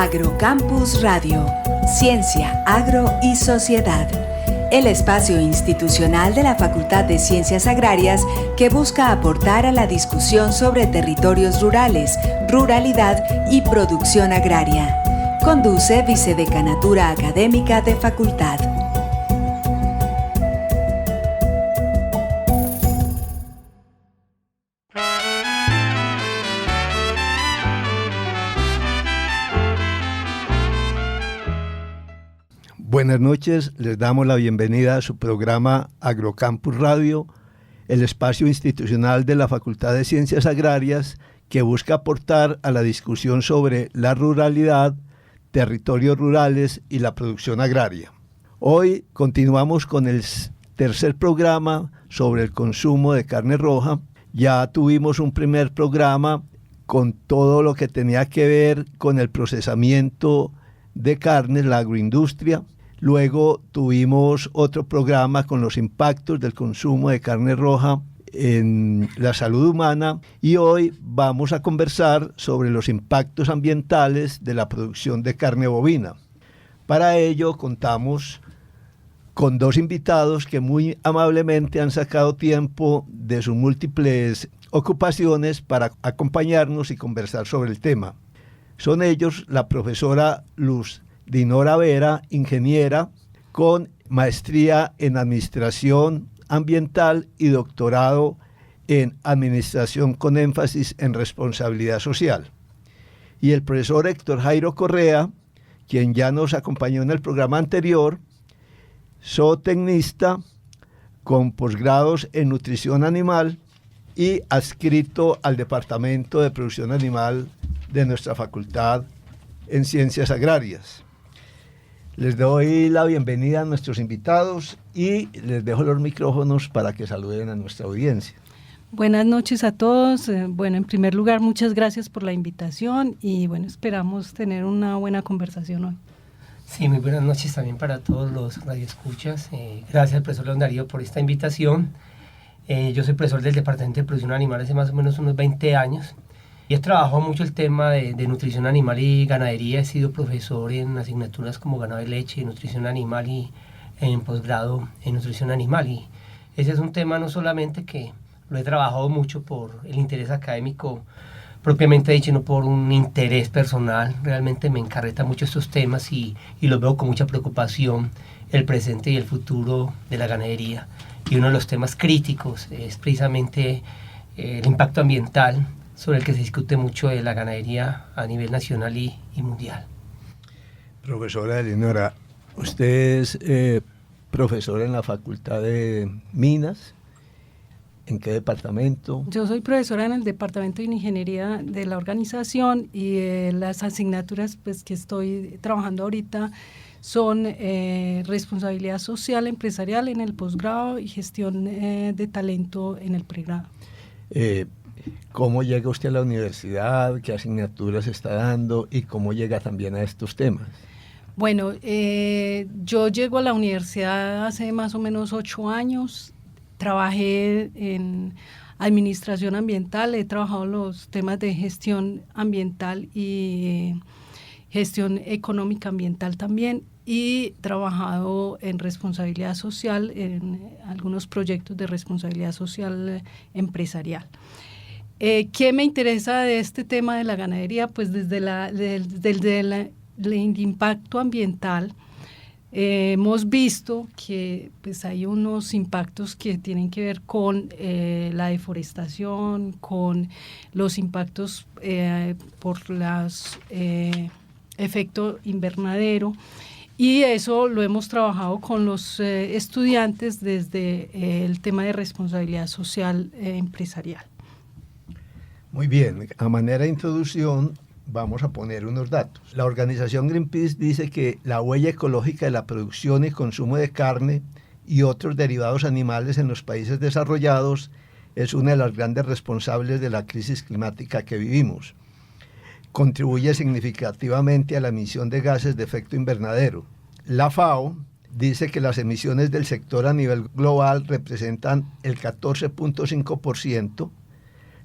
Agrocampus Radio, Ciencia, Agro y Sociedad. El espacio institucional de la Facultad de Ciencias Agrarias que busca aportar a la discusión sobre territorios rurales, ruralidad y producción agraria. Conduce Vicedecanatura Académica de Facultad. Buenas noches, les damos la bienvenida a su programa Agrocampus Radio, el espacio institucional de la Facultad de Ciencias Agrarias que busca aportar a la discusión sobre la ruralidad, territorios rurales y la producción agraria. Hoy continuamos con el tercer programa sobre el consumo de carne roja. Ya tuvimos un primer programa con todo lo que tenía que ver con el procesamiento de carne, la agroindustria. Luego tuvimos otro programa con los impactos del consumo de carne roja en la salud humana y hoy vamos a conversar sobre los impactos ambientales de la producción de carne bovina. Para ello contamos con dos invitados que muy amablemente han sacado tiempo de sus múltiples ocupaciones para acompañarnos y conversar sobre el tema. Son ellos la profesora Luz Dinora Vera, ingeniera con maestría en Administración Ambiental y doctorado en Administración con énfasis en Responsabilidad Social. Y el profesor Héctor Jairo Correa, quien ya nos acompañó en el programa anterior, zootecnista con posgrados en Nutrición Animal y adscrito al Departamento de Producción Animal de nuestra Facultad en Ciencias Agrarias. Les doy la bienvenida a nuestros invitados y les dejo los micrófonos para que saluden a nuestra audiencia. Buenas noches a todos. Bueno, en primer lugar, muchas gracias por la invitación y bueno, esperamos tener una buena conversación hoy. Sí, muy buenas noches también para todos los radioescuchas. Gracias al profesor León Darío por esta invitación. Yo soy profesor del Departamento de Producción Animal hace más o menos unos 20 años. Y he trabajado mucho el tema de nutrición animal y ganadería. He sido profesor en asignaturas como ganado de leche, nutrición animal y en posgrado en nutrición animal. Y ese es un tema no solamente que lo he trabajado mucho por el interés académico propiamente dicho, no por un interés personal. Realmente me encarreta mucho estos temas y los veo con mucha preocupación, el presente y el futuro de la ganadería. Y uno de los temas críticos es precisamente el impacto ambiental, sobre el que se discute mucho de la ganadería a nivel nacional y mundial. Profesora Eleonora, usted es profesora en la Facultad de Minas. ¿En qué departamento? Yo soy profesora en el Departamento de Ingeniería de la organización y las asignaturas pues, que estoy trabajando ahorita son responsabilidad social empresarial en el posgrado y gestión de talento en el pregrado. ¿Cómo llega usted a la universidad? ¿Qué asignaturas está dando? ¿Y cómo llega también a estos temas? Bueno, yo llego a la universidad hace más o menos 8 años. Trabajé en administración ambiental, he trabajado los temas de gestión ambiental y gestión económica ambiental también, y trabajado en responsabilidad social, en algunos proyectos de responsabilidad social empresarial. ¿Qué me interesa de este tema de la ganadería? Pues desde el impacto ambiental hemos visto que pues, hay unos impactos que tienen que ver con la deforestación, con los impactos por los efecto invernadero, y eso lo hemos trabajado con los estudiantes desde el tema de responsabilidad social empresarial. Muy bien, a manera de introducción vamos a poner unos datos. La organización Greenpeace dice que la huella ecológica de la producción y consumo de carne y otros derivados animales en los países desarrollados es una de las grandes responsables de la crisis climática que vivimos. Contribuye significativamente a la emisión de gases de efecto invernadero. La FAO dice que las emisiones del sector a nivel global representan el 14.5%,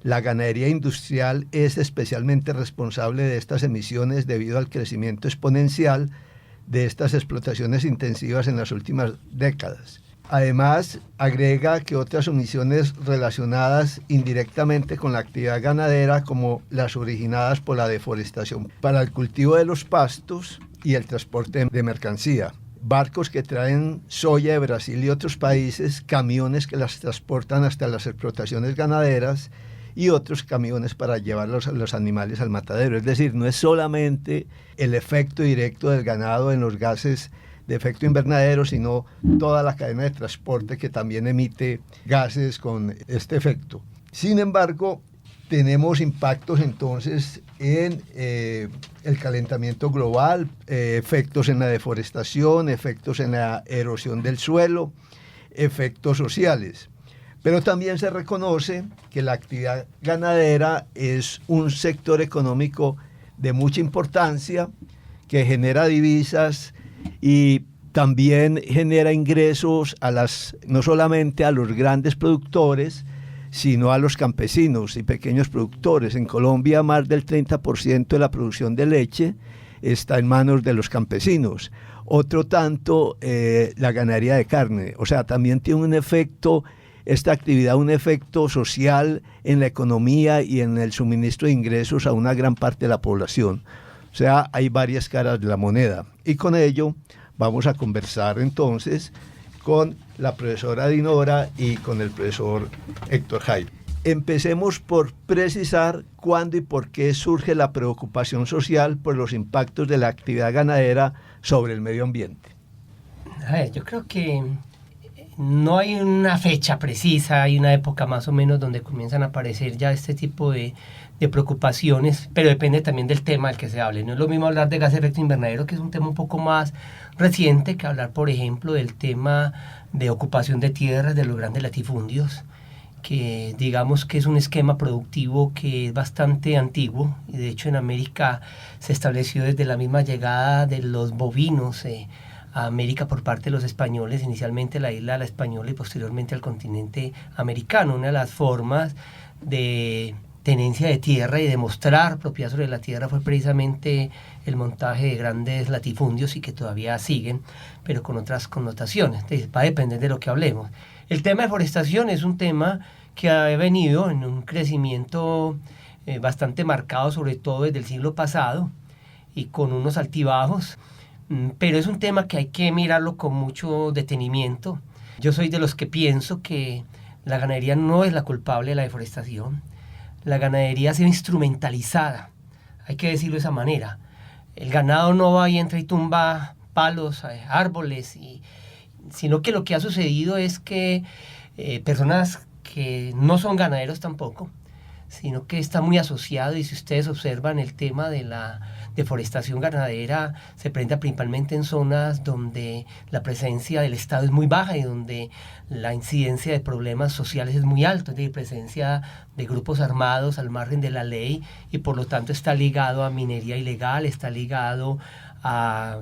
La ganadería industrial es especialmente responsable de estas emisiones debido al crecimiento exponencial de estas explotaciones intensivas en las últimas décadas. Además, agrega que otras emisiones relacionadas indirectamente con la actividad ganadera, como las originadas por la deforestación para el cultivo de los pastos y el transporte de mercancía, barcos que traen soya de Brasil y otros países, camiones que las transportan hasta las explotaciones ganaderas y otros camiones para llevar los animales al matadero. Es decir, no es solamente el efecto directo del ganado en los gases de efecto invernadero, sino toda la cadena de transporte que también emite gases con este efecto. Sin embargo, tenemos impactos entonces en el calentamiento global, efectos en la deforestación, efectos en la erosión del suelo, efectos sociales. Pero también se reconoce que la actividad ganadera es un sector económico de mucha importancia, que genera divisas y también genera ingresos no solamente a los grandes productores, sino a los campesinos y pequeños productores. En Colombia, más del 30% de la producción de leche está en manos de los campesinos. Otro tanto, la ganadería de carne. O sea, también tiene un efecto, esta actividad, un efecto social en la economía y en el suministro de ingresos a una gran parte de la población. O sea, hay varias caras de la moneda. Y con ello vamos a conversar entonces con la profesora Dinora y con el profesor Héctor Jaime. Empecemos por precisar cuándo y por qué surge la preocupación social por los impactos de la actividad ganadera sobre el medio ambiente. A ver, yo creo que no hay una fecha precisa, hay una época más o menos donde comienzan a aparecer ya este tipo de preocupaciones, pero depende también del tema del que se hable. No es lo mismo hablar de gas de efecto invernadero, que es un tema un poco más reciente, que hablar, por ejemplo, del tema de ocupación de tierras de los grandes latifundios, que digamos que es un esquema productivo que es bastante antiguo, y de hecho en América se estableció desde la misma llegada de los bovinos a América por parte de los españoles, inicialmente la isla de la Española y posteriormente al continente americano. Una de las formas de tenencia de tierra y demostrar propiedad sobre la tierra fue precisamente el montaje de grandes latifundios y que todavía siguen, pero con otras connotaciones. Entonces, va a depender de lo que hablemos. El tema de forestación es un tema que ha venido en un crecimiento bastante marcado, sobre todo desde el siglo pasado, y con unos altibajos, pero es un tema que hay que mirarlo con mucho detenimiento. Yo soy de los que pienso que la ganadería no es la culpable de la deforestación. La ganadería ha sido instrumentalizada, hay que decirlo de esa manera. El ganado no va y entra y tumba palos, árboles, sino que lo que ha sucedido es que personas que no son ganaderos tampoco, sino que está muy asociado, y si ustedes observan el tema de la deforestación ganadera se presenta principalmente en zonas donde la presencia del Estado es muy baja y donde la incidencia de problemas sociales es muy alta, es decir, presencia de grupos armados al margen de la ley, y por lo tanto está ligado a minería ilegal, está ligado a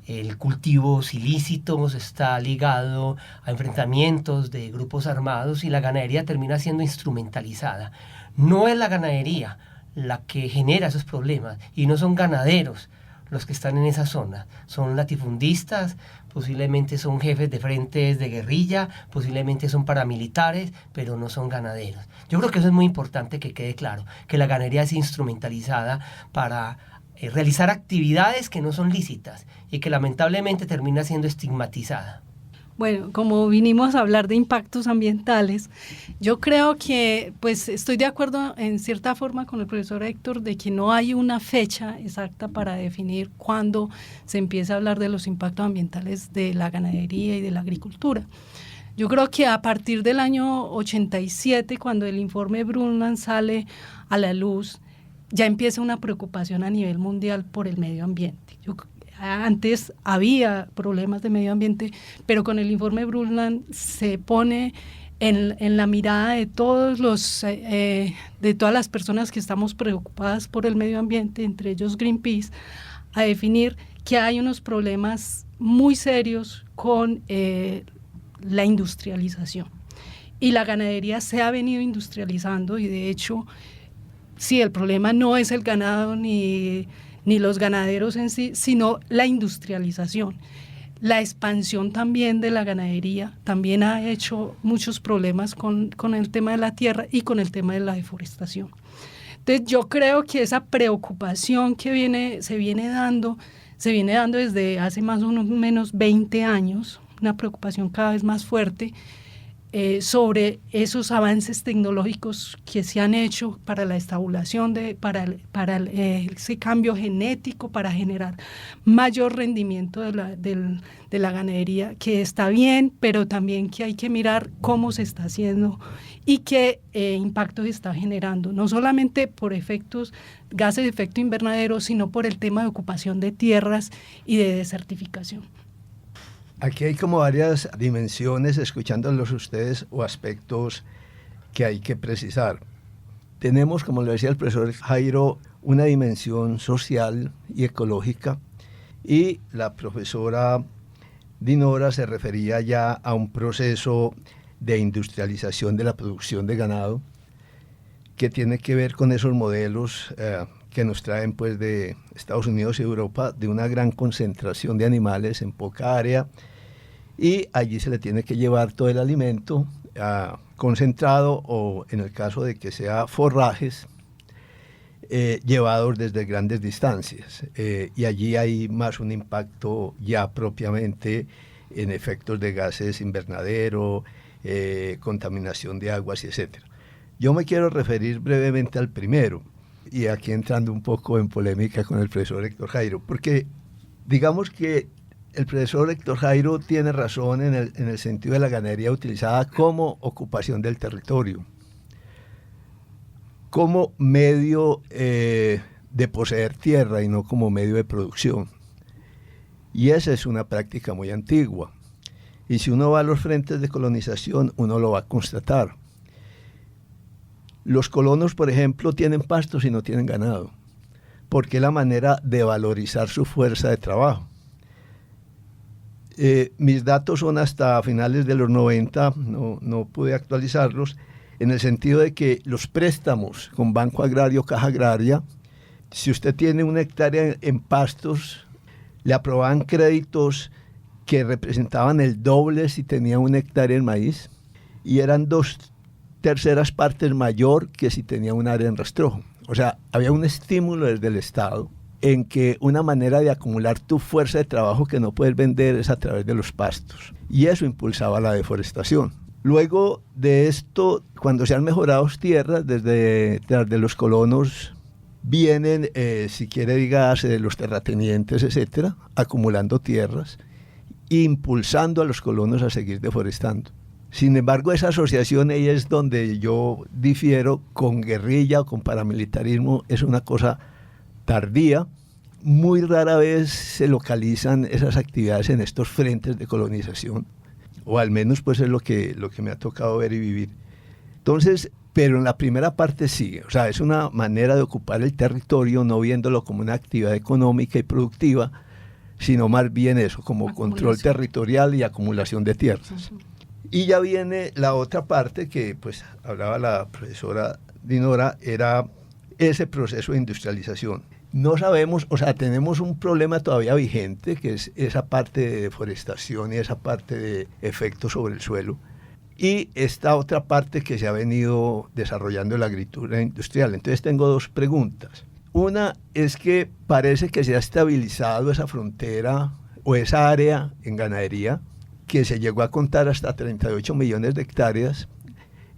el cultivos ilícitos, está ligado a enfrentamientos de grupos armados, y la ganadería termina siendo instrumentalizada. No es la ganadería la que genera esos problemas, y no son ganaderos los que están en esa zona, son latifundistas, posiblemente son jefes de frentes de guerrilla, posiblemente son paramilitares, pero no son ganaderos. Yo creo que eso es muy importante que quede claro, que la ganadería es instrumentalizada para realizar actividades que no son lícitas y que lamentablemente termina siendo estigmatizada. Bueno, como vinimos a hablar de impactos ambientales, yo creo que pues estoy de acuerdo en cierta forma con el profesor Héctor de que no hay una fecha exacta para definir cuándo se empieza a hablar de los impactos ambientales de la ganadería y de la agricultura. Yo creo que a partir del año 87, cuando el informe Brundtland sale a la luz, ya empieza una preocupación a nivel mundial por el medio ambiente. Antes había problemas de medio ambiente, pero con el informe Brundtland se pone en la mirada de todas las personas que estamos preocupadas por el medio ambiente, entre ellos Greenpeace, a definir que hay unos problemas muy serios con la industrialización. y la ganadería se ha venido industrializando, y de hecho, sí, el problema no es el ganado ni los ganaderos en sí, sino la industrialización. La expansión también de la ganadería también ha hecho muchos problemas con el tema de la tierra y con el tema de la deforestación. Entonces yo creo que esa preocupación que se viene dando desde hace más o menos 20 años, una preocupación cada vez más fuerte sobre esos avances tecnológicos que se han hecho para la estabulación, para ese cambio genético, para generar mayor rendimiento de la ganadería, que está bien, pero también que hay que mirar cómo se está haciendo y qué impactos está generando, no solamente por gases de efecto invernadero, sino por el tema de ocupación de tierras y de desertificación. Aquí hay como varias dimensiones, escuchándolos ustedes, o aspectos que hay que precisar. Tenemos, como lo decía el profesor Jairo, una dimensión social y ecológica, y la profesora Dinora se refería ya a un proceso de industrialización de la producción de ganado que tiene que ver con esos modelos que nos traen pues de Estados Unidos y Europa, de una gran concentración de animales en poca área, y allí se le tiene que llevar todo el alimento concentrado, o en el caso de que sea forrajes, llevados desde grandes distancias, y allí hay más un impacto ya propiamente en efectos de gases invernadero, contaminación de aguas, etc. Yo me quiero referir brevemente al primero, y aquí entrando un poco en polémica con el profesor Héctor Jairo, porque digamos que el profesor Héctor Jairo tiene razón en el sentido de la ganadería utilizada como ocupación del territorio, como medio de poseer tierra y no como medio de producción. Y esa es una práctica muy antigua. Y si uno va a los frentes de colonización, uno lo va a constatar. Los colonos, por ejemplo, tienen pastos y no tienen ganado, porque es la manera de valorizar su fuerza de trabajo. Mis datos son hasta finales de los 90, no pude actualizarlos, en el sentido de que los préstamos con Banco Agrario, Caja Agraria, si usted tiene una hectárea en pastos, le aprobaban créditos que representaban el doble si tenía una hectárea en maíz, y eran 2/3 partes mayor que si tenía un área en rastrojo. O sea, había un estímulo desde el Estado en que una manera de acumular tu fuerza de trabajo que no puedes vender es a través de los pastos. Y eso impulsaba la deforestación. Luego de esto, cuando se han mejorado tierras, desde los colonos, vienen, si quiere dígase, los terratenientes, etcétera, acumulando tierras, impulsando a los colonos a seguir deforestando. Sin embargo, esa asociación, ahí es donde yo difiero con guerrilla o con paramilitarismo, es una cosa tardía. Muy rara vez se localizan esas actividades en estos frentes de colonización, o al menos pues es lo que me ha tocado ver y vivir. Entonces, pero en la primera parte sí, o sea, es una manera de ocupar el territorio, no viéndolo como una actividad económica y productiva, sino más bien eso, como control territorial y acumulación de tierras. Uh-huh. Y ya viene la otra parte que pues hablaba la profesora Dinora, era ese proceso de industrialización. No sabemos, o sea, tenemos un problema todavía vigente, que es esa parte de deforestación y esa parte de efectos sobre el suelo, y esta otra parte que se ha venido desarrollando en la agricultura industrial. Entonces tengo dos preguntas. Una es que parece que se ha estabilizado esa frontera o esa área en ganadería, que se llegó a contar hasta 38 millones de hectáreas,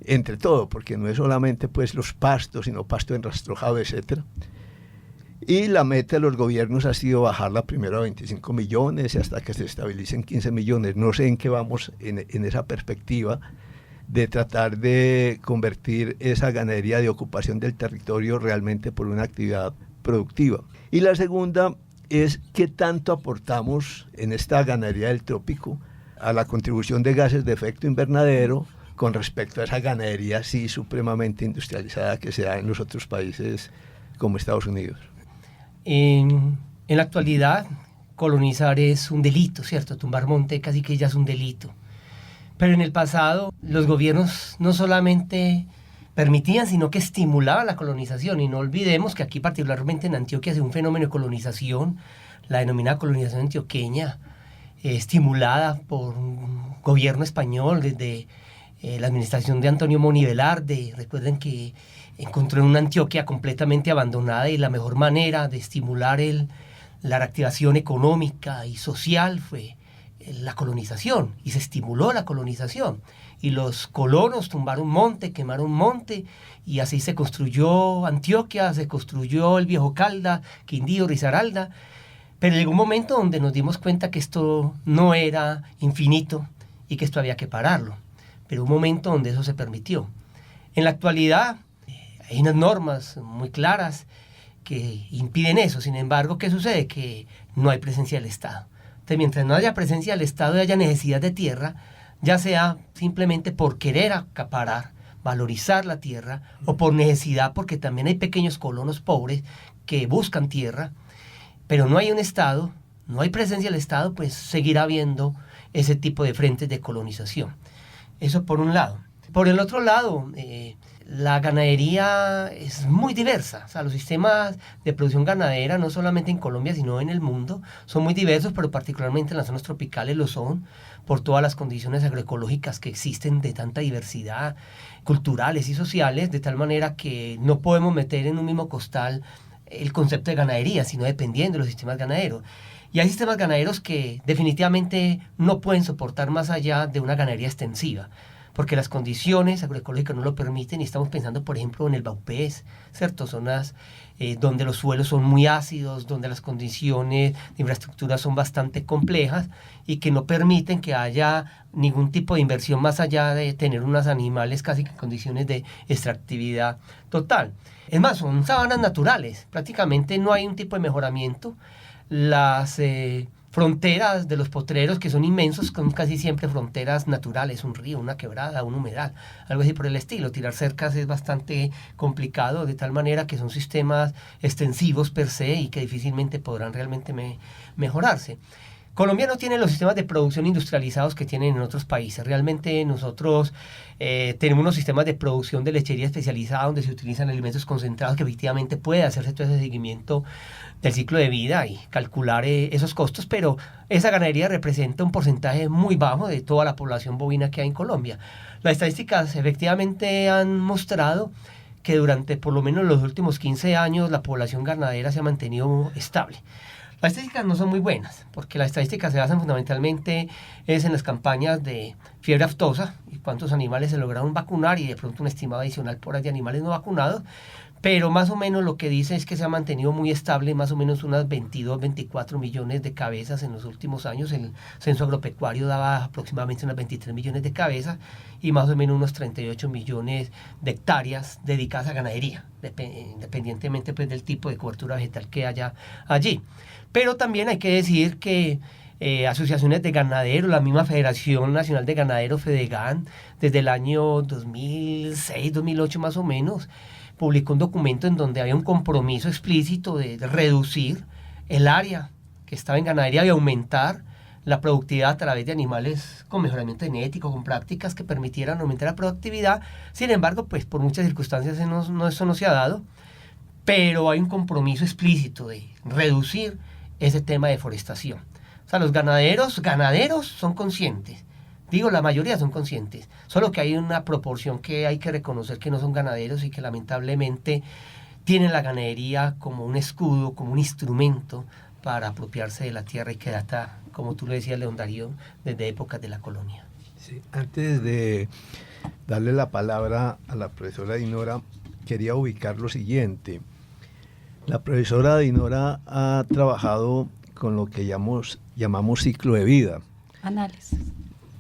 entre todo, porque no es solamente pues los pastos, sino pasto enrastrojado, etcétera. Y la meta de los gobiernos ha sido bajarla primero a 25 millones y hasta que se estabilicen 15 millones. No sé en qué vamos en esa perspectiva de tratar de convertir esa ganadería de ocupación del territorio realmente por una actividad productiva. Y la segunda es qué tanto aportamos en esta ganadería del trópico a la contribución de gases de efecto invernadero con respecto a esa ganadería sí supremamente industrializada que se da en los otros países como Estados Unidos. En la actualidad, colonizar es un delito, ¿cierto? Tumbar monte casi que ya es un delito. Pero en el pasado los gobiernos no solamente permitían, sino que estimulaban la colonización. Y no olvidemos que aquí, particularmente en Antioquia, se un fenómeno de colonización, la denominada colonización antioqueña, estimulada por un gobierno español desde la administración de Antonio Moni Velarde. Recuerden que encontró una Antioquia completamente abandonada y la mejor manera de estimular la reactivación económica y social fue la colonización, y se estimuló la colonización. Y los colonos tumbaron monte, quemaron monte, y así se construyó Antioquia, se construyó el Viejo Caldas, Quindío, Risaralda. Pero llegó un momento donde nos dimos cuenta que esto no era infinito y que esto había que pararlo. Pero un momento donde eso se permitió. En la actualidad hay unas normas muy claras que impiden eso. Sin embargo, ¿qué sucede? Que no hay presencia del Estado. Entonces, mientras no haya presencia del Estado y haya necesidad de tierra, ya sea simplemente por querer acaparar, valorizar la tierra, o por necesidad, porque también hay pequeños colonos pobres que buscan tierra, pero no hay un Estado, no hay presencia del Estado, pues seguirá habiendo ese tipo de frentes de colonización. Eso por un lado. Por el otro lado, la ganadería es muy diversa. O sea, los sistemas de producción ganadera, no solamente en Colombia, sino en el mundo, son muy diversos, pero particularmente en las zonas tropicales lo son, por todas las condiciones agroecológicas que existen de tanta diversidad, culturales y sociales, de tal manera que no podemos meter en un mismo costal el concepto de ganadería, sino dependiendo de los sistemas ganaderos. Y hay sistemas ganaderos que definitivamente no pueden soportar más allá de una ganadería extensiva, porque las condiciones agroecológicas no lo permiten, y estamos pensando, por ejemplo, en el Baupés, ¿cierto? Zonas donde los suelos son muy ácidos, donde las condiciones de infraestructura son bastante complejas y que no permiten que haya ningún tipo de inversión más allá de tener unos animales casi que en condiciones de extractividad total. Es más, son sabanas naturales, prácticamente no hay un tipo de mejoramiento. Las fronteras de los potreros, que son inmensos, son casi siempre fronteras naturales, un río, una quebrada, un humedal, algo así por el estilo. Tirar cercas es bastante complicado, de tal manera que son sistemas extensivos per se y que difícilmente podrán realmente mejorarse. Colombia no tiene los sistemas de producción industrializados que tienen en otros países. Realmente nosotros tenemos unos sistemas de producción de lechería especializada donde se utilizan alimentos concentrados, que efectivamente puede hacerse todo ese seguimiento del ciclo de vida y calcular esos costos, pero esa ganadería representa un porcentaje muy bajo de toda la población bovina que hay en Colombia. Las estadísticas efectivamente han mostrado que durante por lo menos los últimos 15 años la población ganadera se ha mantenido estable. Las estadísticas no son muy buenas, porque las estadísticas se basan fundamentalmente en las campañas de fiebre aftosa y cuántos animales se lograron vacunar, y de pronto un estimado adicional por ahí de animales no vacunados, pero más o menos lo que dice es que se ha mantenido muy estable, más o menos unas 22, 24 millones de cabezas en los últimos años. El censo agropecuario daba aproximadamente unas 23 millones de cabezas y más o menos unos 38 millones de hectáreas dedicadas a ganadería, independientemente pues del tipo de cobertura vegetal que haya allí. Pero también hay que decir que asociaciones de ganaderos, la misma Federación Nacional de Ganaderos, FEDEGAN, desde el año 2006, 2008 más o menos, publicó un documento en donde había un compromiso explícito de reducir el área que estaba en ganadería y aumentar la productividad a través de animales con mejoramiento genético, con prácticas que permitieran aumentar la productividad. Sin embargo, pues por muchas circunstancias eso no se ha dado, pero hay un compromiso explícito de reducir ese tema de deforestación. O sea, los ganaderos son conscientes. Digo, la mayoría son conscientes, solo que hay una proporción que hay que reconocer que no son ganaderos y que lamentablemente tienen la ganadería como un escudo, como un instrumento para apropiarse de la tierra y que data, como tú lo decías, León Darío, desde épocas de la colonia. Sí, antes de darle la palabra a la profesora Dinora, quería ubicar lo siguiente. La profesora Dinora ha trabajado con lo que llamamos ciclo de vida. Análisis.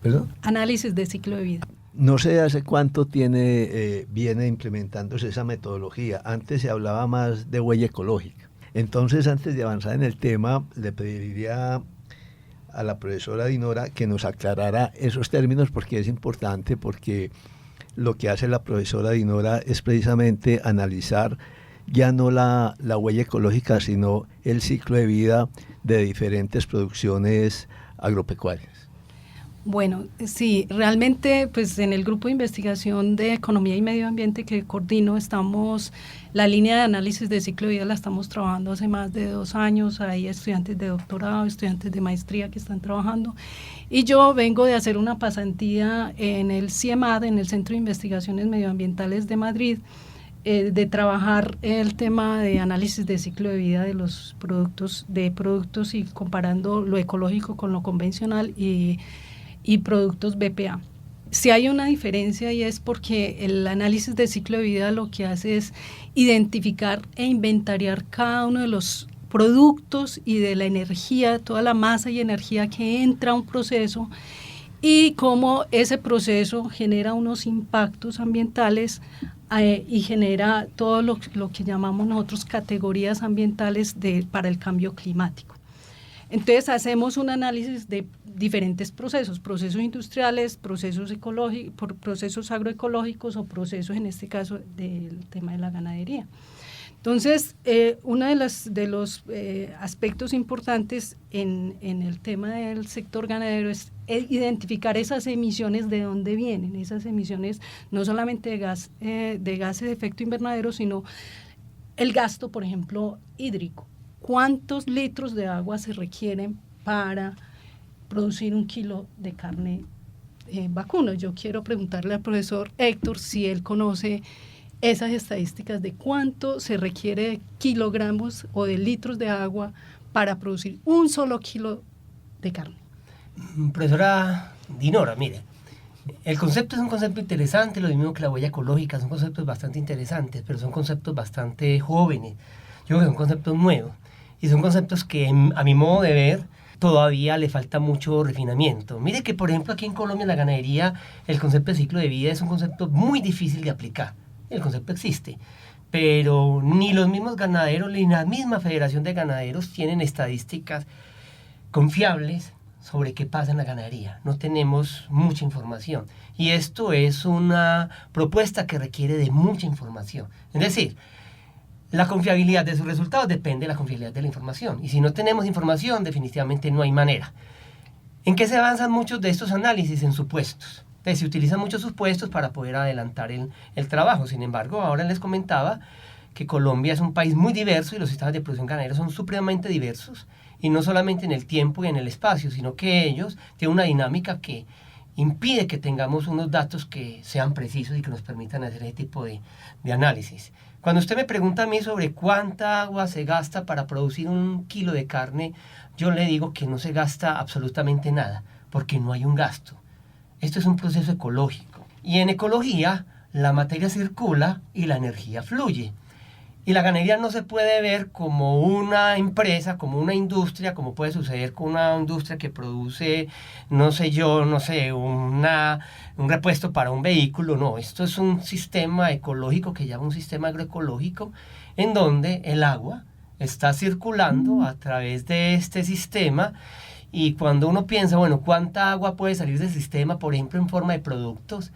¿Perdón? Análisis de ciclo de vida. No sé hace cuánto viene implementándose esa metodología. Antes se hablaba más de huella ecológica. Entonces, antes de avanzar en el tema, le pediría a la profesora Dinora que nos aclarara esos términos, porque es importante, porque lo que hace la profesora Dinora es precisamente analizar ya no la huella ecológica, sino el ciclo de vida de diferentes producciones agropecuarias. Bueno, sí, realmente pues en el grupo de investigación de economía y medio ambiente que coordino la línea de análisis de ciclo de vida la estamos trabajando hace más de 2 años, hay estudiantes de doctorado, estudiantes de maestría que están trabajando y yo vengo de hacer una pasantía en el CIEMAD, en el Centro de Investigaciones Medioambientales de Madrid, de trabajar el tema de análisis de ciclo de vida de los productos y comparando lo ecológico con lo convencional y productos BPA. Si hay una diferencia y es porque el análisis de ciclo de vida lo que hace es identificar e inventariar cada uno de los productos y de la energía, toda la masa y energía que entra a un proceso y cómo ese proceso genera unos impactos ambientales y genera todo lo que llamamos nosotros categorías ambientales para el cambio climático. Entonces hacemos un análisis de diferentes procesos industriales, procesos ecológicos, procesos agroecológicos o procesos, en este caso, del tema de la ganadería. Entonces, uno de los aspectos importantes en el tema del sector ganadero es identificar esas emisiones, de dónde vienen, esas emisiones no solamente de gases de efecto invernadero, sino el gasto, por ejemplo, hídrico. ¿Cuántos litros de agua se requieren para producir 1 kilo de carne vacuna? Yo quiero preguntarle al profesor Héctor si él conoce esas estadísticas de cuánto se requiere de kilogramos o de litros de agua para producir 1 solo kilo de carne. Profesora Dinora, mire, el concepto es un concepto interesante, lo mismo que la huella ecológica, son conceptos bastante interesantes, pero son conceptos bastante jóvenes. Yo creo que son conceptos nuevos y son conceptos que, a mi modo de ver, todavía le falta mucho refinamiento. Mire que, por ejemplo, aquí en Colombia, en la ganadería, el concepto de ciclo de vida es un concepto muy difícil de aplicar. El concepto existe, pero ni los mismos ganaderos ni la misma Federación de Ganaderos tienen estadísticas confiables sobre qué pasa en la ganadería. No tenemos mucha información y esto es una propuesta que requiere de mucha información. Es decir, la confiabilidad de sus resultados depende de la confiabilidad de la información y si no tenemos información definitivamente no hay manera. ¿En qué se avanzan muchos de estos análisis? En supuestos. Entonces, se utilizan muchos supuestos para poder adelantar el trabajo. Sin embargo, ahora les comentaba que Colombia es un país muy diverso y los sistemas de producción ganadera son supremamente diversos y no solamente en el tiempo y en el espacio, sino que ellos tienen una dinámica que impide que tengamos unos datos que sean precisos y que nos permitan hacer ese tipo de análisis. Cuando usted me pregunta a mí sobre cuánta agua se gasta para producir 1 kilo de carne, yo le digo que no se gasta absolutamente nada, porque no hay un gasto. Esto es un proceso ecológico. Y en ecología, la materia circula y la energía fluye. Y la ganadería no se puede ver como una empresa, como una industria, como puede suceder con una industria que produce, un repuesto para un vehículo. No, esto es un sistema ecológico que llama un sistema agroecológico, en donde el agua está circulando a través de este sistema. Y cuando uno piensa, bueno, ¿cuánta agua puede salir del sistema, por ejemplo, en forma de productos?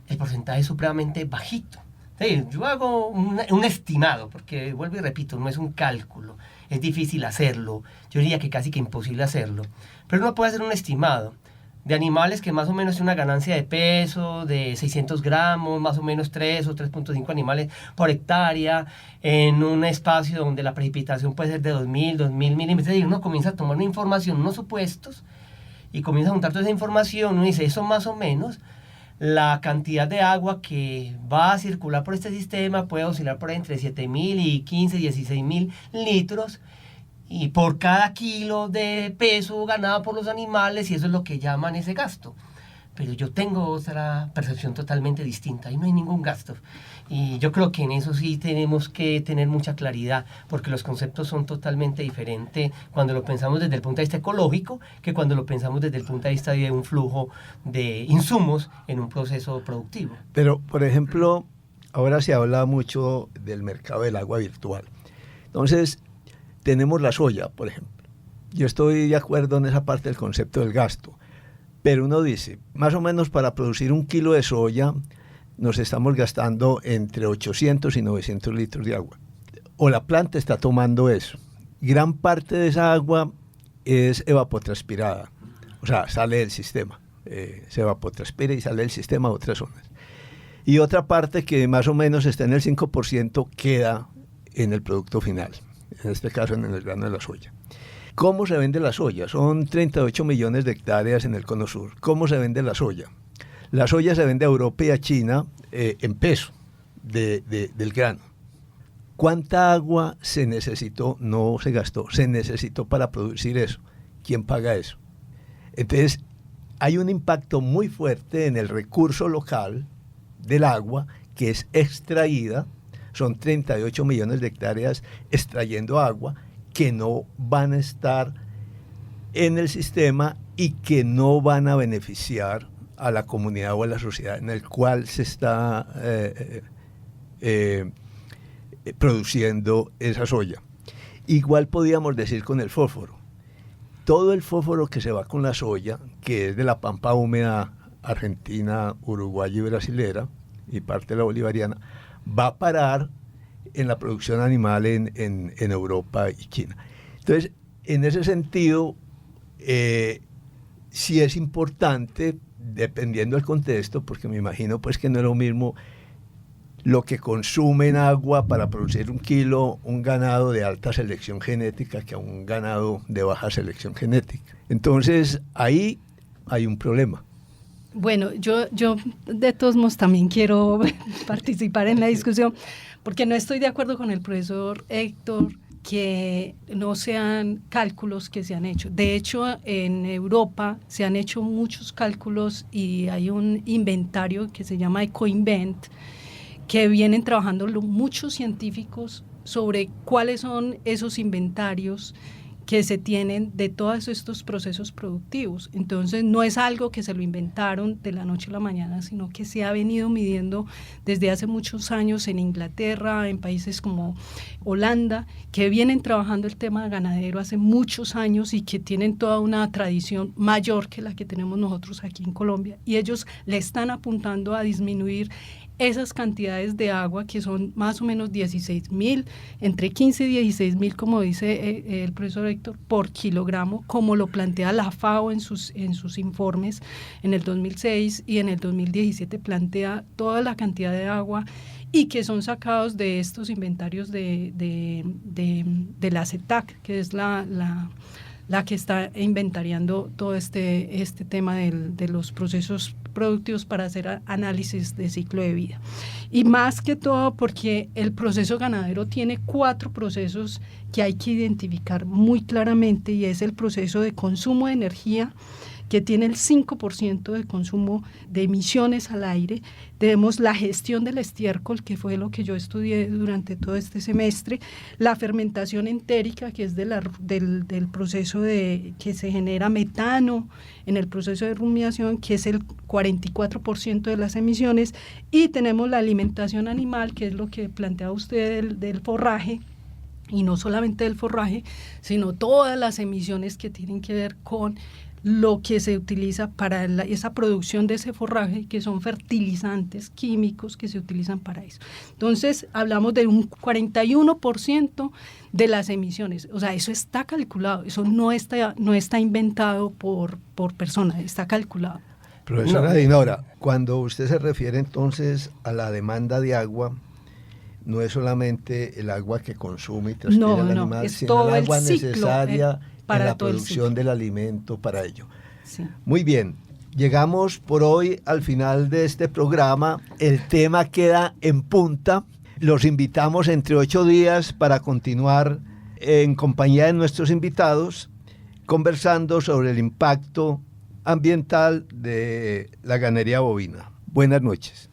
El porcentaje es supremamente bajito. Sí, yo hago un estimado, porque vuelvo y repito, no es un cálculo, es difícil hacerlo, yo diría que casi que imposible hacerlo, pero uno puede hacer un estimado de animales que más o menos tienen una ganancia de peso de 600 gramos, más o menos 3 o 3.5 animales por hectárea, en un espacio donde la precipitación puede ser de 2.000 milímetros, y uno comienza a tomar una información, unos supuestos, y comienza a juntar toda esa información, uno dice, eso más o menos, la cantidad de agua que va a circular por este sistema puede oscilar por entre 7.000 y 16.000 litros y por cada kilo de peso ganado por los animales, y eso es lo que llaman ese gasto. Pero yo tengo otra percepción totalmente distinta, y no hay ningún gasto. Y yo creo que en eso sí tenemos que tener mucha claridad, porque los conceptos son totalmente diferentes cuando lo pensamos desde el punto de vista ecológico que cuando lo pensamos desde el punto de vista de un flujo de insumos en un proceso productivo. Pero, por ejemplo, ahora se habla mucho del mercado del agua virtual. Entonces, tenemos la soya, por ejemplo. Yo estoy de acuerdo en esa parte del concepto del gasto. Pero uno dice, más o menos para producir 1 kilo de soya nos estamos gastando entre 800 y 900 litros de agua. O la planta está tomando eso. Gran parte de esa agua es evapotranspirada, o sea, sale del sistema. se evapotranspira y sale del sistema a otras zonas. Y otra parte que más o menos está en el 5% queda en el producto final, en este caso en el grano de la soya. ¿Cómo se vende la soya? Son 38 millones de hectáreas en el Cono Sur. ¿Cómo se vende la soya? La soya se vende a Europa y a China en peso del grano. ¿Cuánta agua se necesitó? No se gastó, se necesitó para producir eso. ¿Quién paga eso? Entonces, hay un impacto muy fuerte en el recurso local del agua que es extraída. Son 38 millones de hectáreas extrayendo agua que no van a estar en el sistema y que no van a beneficiar a la comunidad o a la sociedad en el cual se está produciendo esa soya. Igual podríamos decir con el fósforo. Todo el fósforo que se va con la soya, que es de la pampa húmeda argentina, uruguaya y brasilera, y parte de la bolivariana, va a parar en la producción animal en Europa y China. Entonces, en ese sentido, sí es importante, dependiendo del contexto, porque me imagino pues que no es lo mismo lo que consume en agua para producir 1 kilo un ganado de alta selección genética que a un ganado de baja selección genética. Entonces, ahí hay un problema. Bueno, yo de todos modos también quiero participar en la discusión, porque no estoy de acuerdo con el profesor Héctor que no sean cálculos que se han hecho. De hecho, en Europa se han hecho muchos cálculos y hay un inventario que se llama EcoInvent, que vienen trabajando muchos científicos sobre cuáles son esos inventarios que se tienen de todos estos procesos productivos. Entonces, no es algo que se lo inventaron de la noche a la mañana, sino que se ha venido midiendo desde hace muchos años en Inglaterra, en países como Holanda, que vienen trabajando el tema ganadero hace muchos años y que tienen toda una tradición mayor que la que tenemos nosotros aquí en Colombia. Y ellos le están apuntando a disminuir esas cantidades de agua que son más o menos 16.000, entre 15 y 16.000, como dice el profesor Héctor, por kilogramo, como lo plantea la FAO en sus informes en el 2006 y en el 2017 plantea toda la cantidad de agua y que son sacados de estos inventarios de la CETAC, que es la que está inventariando todo este tema de los procesos productivos para hacer análisis de ciclo de vida. Y más que todo porque el proceso ganadero tiene 4 procesos que hay que identificar muy claramente, y es el proceso de consumo de energía, que tiene el 5% de consumo de emisiones al aire. Tenemos la gestión del estiércol, que fue lo que yo estudié durante todo este semestre, la fermentación entérica, que es del proceso que se genera metano en el proceso de rumiación, que es el 44% de las emisiones, y tenemos la alimentación animal, que es lo que plantea usted del forraje, y no solamente del forraje, sino todas las emisiones que tienen que ver con lo que se utiliza para esa producción de ese forraje, que son fertilizantes químicos que se utilizan para eso. Entonces, hablamos de un 41% de las emisiones. O sea, eso está calculado, eso no está inventado por personas, está calculado. Profesora Dinora, cuando usted se refiere entonces a la demanda de agua, no es solamente el agua que consume y transpira el animal, sino el agua necesaria para la producción del alimento para ello. Sí. Muy bien, llegamos por hoy al final de este programa. El tema queda en punta. Los invitamos entre 8 días para continuar en compañía de nuestros invitados, conversando sobre el impacto ambiental de la ganadería bovina. Buenas noches.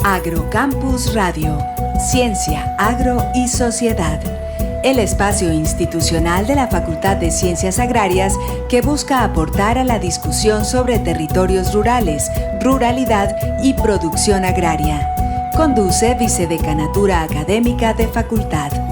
Agrocampus Radio, Ciencia, Agro y Sociedad. El espacio institucional de la Facultad de Ciencias Agrarias que busca aportar a la discusión sobre territorios rurales, ruralidad y producción agraria. Conduce Vicedecanatura Académica de Facultad.